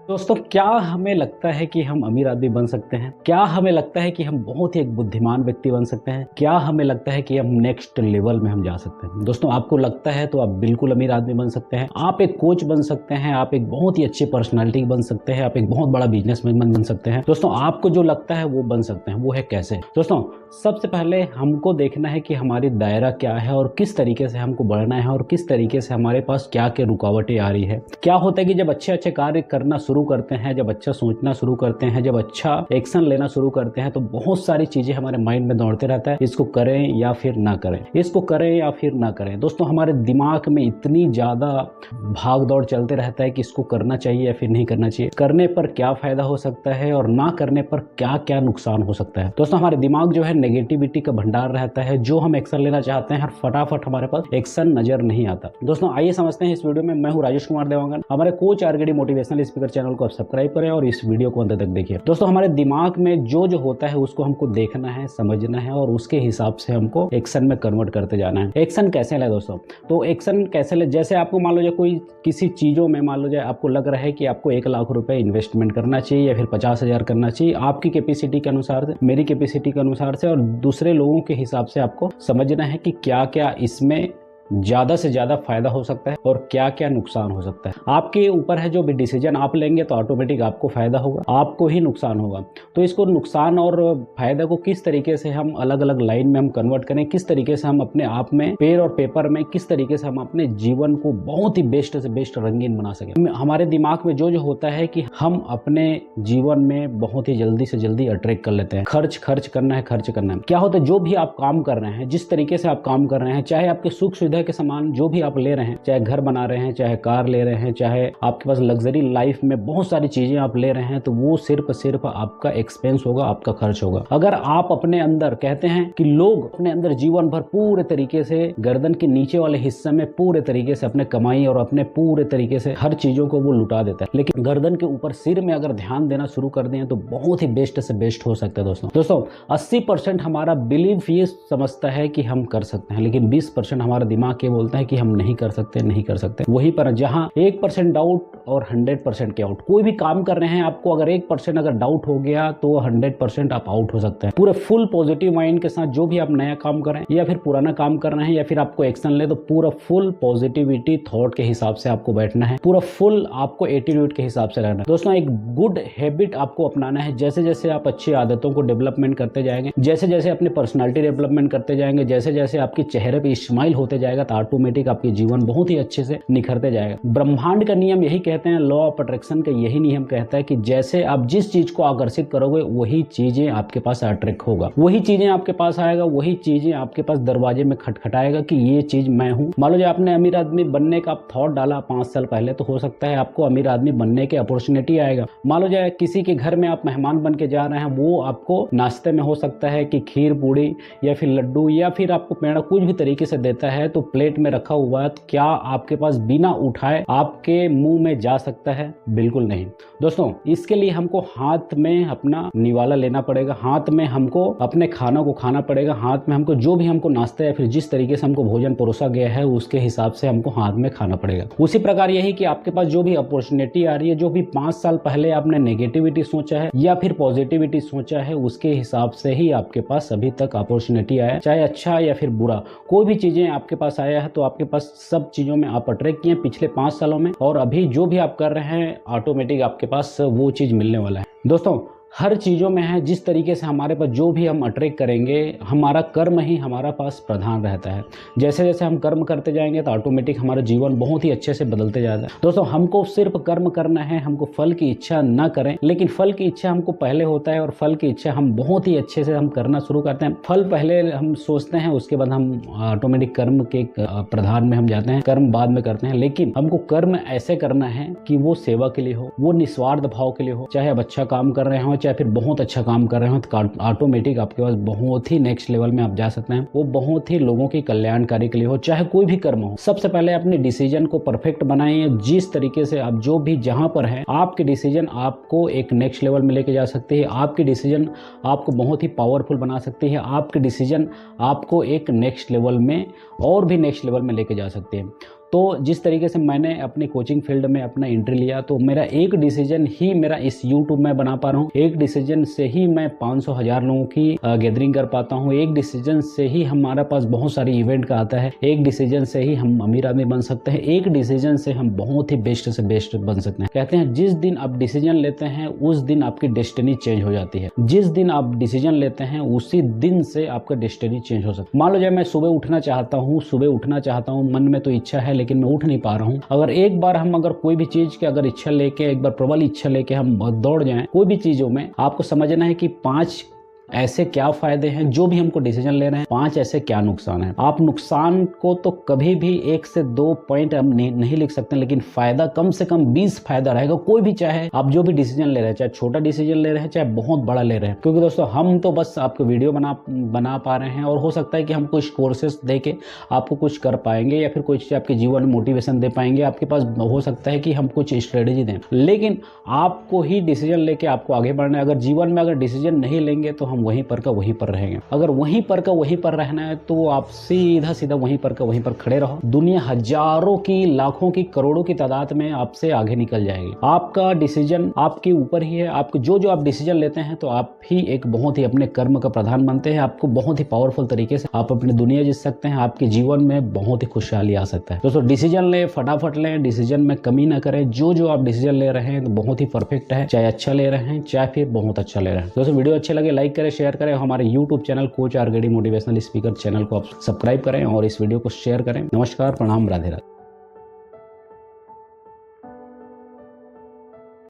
दोस्तों, क्या हमें लगता है कि हम अमीर आदमी बन सकते हैं? क्या हमें लगता है कि हम बहुत ही एक बुद्धिमान व्यक्ति बन सकते हैं? क्या हमें लगता है कि हम नेक्स्ट लेवल में हम जा सकते हैं? दोस्तों, आपको लगता है तो आप बिल्कुल अमीर आदमी बन सकते हैं। आप एक कोच बन सकते हैं, आप एक बहुत ही अच्छी पर्सनालिटी बन सकते हैं, आप एक बहुत बड़ा बिजनेसमैन बन सकते हैं। दोस्तों, आपको जो लगता है वो बन सकते हैं। वो है कैसे? दोस्तों, सबसे पहले हमको देखना है कि हमारी दायरा क्या है और किस तरीके से हमको बढ़ना है और किस तरीके से हमारे पास क्या क्या रुकावटें आ रही है। क्या होता है कि जब अच्छे अच्छे कार्य करना शुरू करते हैं, जब अच्छा सोचना शुरू करते हैं, जब अच्छा एक्शन लेना शुरू करते हैं, तो बहुत सारी चीजें हमारे माइंड में दौड़ते रहता है, इसको करें या फिर ना करें, इसको करें या फिर ना करें। दोस्तों, हमारे दिमाग में इतनी ज्यादा भाग दौड़ चलते रहता है कि इसको करना चाहिए या फिर नहीं करना चाहिए, करने पर क्या फायदा हो सकता है और ना करने पर क्या क्या नुकसान हो सकता है। दोस्तों, हमारे दिमाग जो है नेगेटिविटी का भंडार रहता है। जो हम एक्शन लेना चाहते हैं, हर फटाफट हमारे पास एक्शन नजर नहीं आता। दोस्तों, आइए समझते हैं इस वीडियो में। मैं हूं राजेश कुमार देवांगन। हमारे coach RKD motivational speaker channel को आप सब्सक्राइब करें और इस वीडियो को अंत तक देखिए। दोस्तों, हमारे दिमाग में जो जो होता है उसको हमको देखना है, समझना है और उसके हिसाब से हमको एक्शन में कन्वर्ट करते जाना है। एक्शन कैसे ले दोस्तों? तो एक्शन कैसे ले, जैसे आपको मान लो जाए कोई किसी चीजों में मान लो जाए आपको लग रहा है कि आपको 1 लाख रुपए इन्वेस्टमेंट करना चाहिए या फिर 50,000 करना चाहिए, आपकी कैपेसिटी के अनुसार से, मेरी कैपेसिटी के अनुसार से और दूसरे लोगों के हिसाब से आपको समझना है कि क्या क्या इसमें ज्यादा से ज्यादा फायदा हो सकता है और क्या क्या नुकसान हो सकता है। आपके ऊपर है, जो भी डिसीजन आप लेंगे तो ऑटोमेटिक आपको फायदा होगा, आपको ही नुकसान होगा। तो इसको नुकसान और फायदा को किस तरीके से हम अलग अलग लाइन में हम कन्वर्ट करें, किस तरीके से हम अपने आप में पेन और पेपर में किस तरीके से हम अपने जीवन को बहुत ही बेस्ट से बेस्ट रंगीन बना सकें। हमारे दिमाग में जो जो होता है कि हम अपने जीवन में बहुत ही जल्दी से जल्दी अट्रैक्ट कर लेते हैं। खर्च करना है, खर्च करना है। क्या होता है, जो भी आप काम कर रहे हैं, जिस तरीके से आप काम कर रहे हैं, चाहे आपके सुख सुविधा के सामान जो भी आप ले रहे हैं, चाहे घर बना रहे हैं, चाहे कार ले रहे हैं, चाहे आपके पास लग्जरी लाइफ में बहुत सारी चीजें आप ले रहे हैं, तो वो सिर्फ आपका एक्सपेंस होगा, आपका खर्च होगा। अगर आप अपने अंदर, कहते हैं कि लोग अपने अंदर जीवन भर पूरे तरीके से गर्दन के नीचे वाले हिस्से में पूरे तरीके से अपने कमाई और अपने पूरे तरीके से हर चीजों को वो लुटा देता है, लेकिन गर्दन के ऊपर सिर में अगर ध्यान देना शुरू कर दें तो बहुत ही बेस्ट से बेस्ट हो सकता है। दोस्तों 80% हमारा बिलीफ ये समझता है कि हम कर सकते हैं, लेकिन 20% हमारा दिमाग के बोलता है कि हम नहीं कर सकते। वहीं पर जहां 1% डाउट और 100% के आउट। कोई भी काम कर रहे हैं, आपको अगर 1% अगर डाउट हो गया तो 100% आप आउट हो सकते हैं। पूरे फुल पॉजिटिव माइंड के साथ जो भी आप नया काम कर रहे हैं या फिर पुराना काम कर रहे हैं या फिर आपको एक्शन ले, तो पूरा फुल पॉजिटिविटी थॉट के हिसाब से आपको बैठना है, पूरा फुल आपको एटीट्यूड के हिसाब से रहना है। दोस्तों, एक गुड हैबिट आपको अपनाना है। जैसे जैसे आप अच्छी आदतों को डेवलपमेंट करते जाएंगे, जैसे जैसे अपनी पर्सनालिटी डेवलपमेंट करते जाएंगे, जैसे जैसे आपके चेहरे पे स्माइल होते जाएगा, तो ऑटोमेटिक आपके जीवन बहुत ही अच्छे से निखरते जाएगा। ब्रह्मांड का नियम यही कहते हैं, लॉ ऑफ अट्रैक्शन का यही नियम कहता है कि जैसे आप जिस चीज को आकर्षित करोगे वही चीजें आपके पास अट्रैक्ट होगा, वही चीजें आपके पास आएगा, वही चीजें आपके पास दरवाजे में खटखटाएगा कि ये चीज मैं हूं। मान लो आपने अमीर आदमी बनने का थॉट डाला 5 साल पहले, तो हो सकता है आपको अमीर आदमी बनने की अपॉर्चुनिटी आएगा। मान लो जाए किसी के घर में आप मेहमान बन के जा रहे हैं, वो आपको नाश्ते में हो सकता है कि खीर पूड़ी या फिर लड्डू या फिर आपको पेड़ा कुछ भी तरीके से देता है, तो प्लेट में रखा हुआ है, क्या आपके पास बिना उठाए आपके मुंह में जा सकता है? बिल्कुल नहीं। दोस्तों, इसके लिए हमको हाथ में अपना निवाला लेना पड़ेगा, हाथ में हमको अपने खाना को खाना पड़ेगा, हाथ में हमको जो भी हमको नाश्ता या फिर जिस तरीके से हमको भोजन परोसा गया है उसके हिसाब से हमको हाथ में खाना पड़ेगा। उसी प्रकार यही कि आपके पास जो भी अपॉर्चुनिटी आ रही है, जो भी 5 साल पहले आपने नेगेटिविटी सोचा है या फिर पॉजिटिविटी सोचा है, उसके हिसाब से ही आपके पास अभी तक अपॉर्चुनिटी आया, चाहे अच्छा या फिर बुरा, कोई भी चीजें आपके पास आया है तो आपके पास सब चीजों में आप अट्रैक्ट किए पिछले 5 सालों में, और अभी जो भी आप कर रहे हैं ऑटोमेटिक आपके पास वो चीज मिलने वाला है। दोस्तों, हर चीजों में है, जिस तरीके से हमारे पास जो भी हम अट्रैक्ट करेंगे, हमारा कर्म ही हमारा पास प्रधान रहता है। जैसे जैसे हम कर्म करते जाएंगे तो ऑटोमेटिक हमारा जीवन बहुत ही अच्छे से बदलते जाता है। दोस्तों, हमको सिर्फ कर्म करना है, हमको फल की इच्छा ना करें, लेकिन फल की इच्छा हमको पहले होता है और फल की इच्छा हम बहुत ही अच्छे से हम करना शुरू करते हैं। फल पहले हम सोचते हैं, उसके बाद हम ऑटोमेटिक कर्म के प्रधान में हम जाते हैं, कर्म बाद में करते हैं। लेकिन हमको कर्म ऐसे करना है कि वो सेवा के लिए हो, वो निस्वार्थ भाव के लिए हो। चाहे आप अच्छा काम कर रहे हो, चाहे फिर बहुत अच्छा काम कर रहे हो, तो ऑटोमेटिक आपके पास बहुत ही नेक्स्ट लेवल में आप जा सकते हैं। वो बहुत ही लोगों की कल्याणकारी के लिए हो, चाहे कोई भी कर्म हो। सबसे पहले अपने डिसीजन को परफेक्ट बनाइए। जिस तरीके से आप जो भी जहां पर है, आपके डिसीजन आपको एक नेक्स्ट लेवल में लेके जा सकते हैं, आपकी डिसीजन आपको बहुत ही पावरफुल बना सकती है, आपके डिसीजन आपको एक नेक्स्ट लेवल में और भी नेक्स्ट लेवल में लेके जा सकते हैं। तो जिस तरीके से मैंने अपनी कोचिंग फील्ड में अपना एंट्री लिया, तो मेरा एक डिसीजन ही मेरा इस यूट्यूब में बना पा रहा हूँ, एक डिसीजन से ही मैं 500,000 लोगों की गैदरिंग कर पाता हूँ, एक डिसीजन से ही हमारे पास बहुत सारी इवेंट का आता है, एक डिसीजन से ही हम अमीर आदमी बन सकते हैं, एक डिसीजन से हम बहुत ही बेस्ट से बेस्ट बन सकते हैं। कहते हैं जिस दिन आप डिसीजन लेते हैं उस दिन आपकी डेस्टिनी चेंज हो जाती है। जिस दिन आप डिसीजन लेते हैं उसी दिन से आपका डेस्टिनी चेंज हो सकता है। मान लो जब मैं सुबह उठना चाहता हूँ, मन में तो इच्छा है लेकिन मैं उठ नहीं पा रहा हूँ। अगर एक बार हम अगर कोई भी चीज की अगर इच्छा लेके, एक बार प्रबल इच्छा लेके हम दौड़ जाएं कोई भी चीजों में, आपको समझना है कि 5 ऐसे क्या फायदे हैं जो भी हमको डिसीजन ले रहे हैं, 5 ऐसे क्या नुकसान है। आप नुकसान को तो कभी भी 1 से 2 पॉइंट हम नहीं लिख सकते, लेकिन फायदा कम से कम 20 फायदा रहेगा। कोई भी चाहे आप जो भी डिसीजन ले रहे हैं, चाहे छोटा डिसीजन ले रहे हैं चाहे बहुत बड़ा ले रहे हैं, क्योंकि दोस्तों हम तो बस आपको वीडियो बना पा रहे हैं और हो सकता है कि हम कुछ कोर्सेस दे के आपको कुछ कर पाएंगे या फिर कुछ आपके जीवन में मोटिवेशन दे पाएंगे। आपके पास हो सकता है कि हम कुछ स्ट्रेटेजी दें, लेकिन आपको ही डिसीजन लेके आपको आगे बढ़ना है। अगर जीवन में अगर डिसीजन नहीं लेंगे तो वहीं पर का वहीं पर रहेंगे। अगर वहीं पर का वहीं पर रहना है तो आप सीधा वहीं पर का वहीं पर खड़े रहो। दुनिया हजारों की, लाखों की, करोड़ों की तादाद में आपसे आगे निकल जाएगी। आपका डिसीजन आपके ऊपर ही है। आपको जो आप डिसीजन लेते हैं तो आप ही एक बहुत ही अपने कर्म का प्रधान बनते हैं। आपको बहुत ही पावरफुल तरीके से आप अपनी दुनिया जीत सकते हैं। आपके जीवन में बहुत ही खुशहाली आ सकता है। दोस्तों डिसीजन ले, फटाफट लें, डिसीजन में कमी ना करें। जो आप डिसीजन ले रहे हैं तो बहुत ही परफेक्ट है, चाहे अच्छा ले रहे हैं चाहे फिर बहुत अच्छा ले रहे हैं। दोस्तों वीडियो अच्छे लगे लाइक करें, शेयर करें। हमारे YouTube चैनल कोच आरगेडी मोटिवेशनल स्पीकर चैनल को आप सब्सक्राइब करें और इस वीडियो को शेयर करें। नमस्कार, प्रणाम, राधे राधे।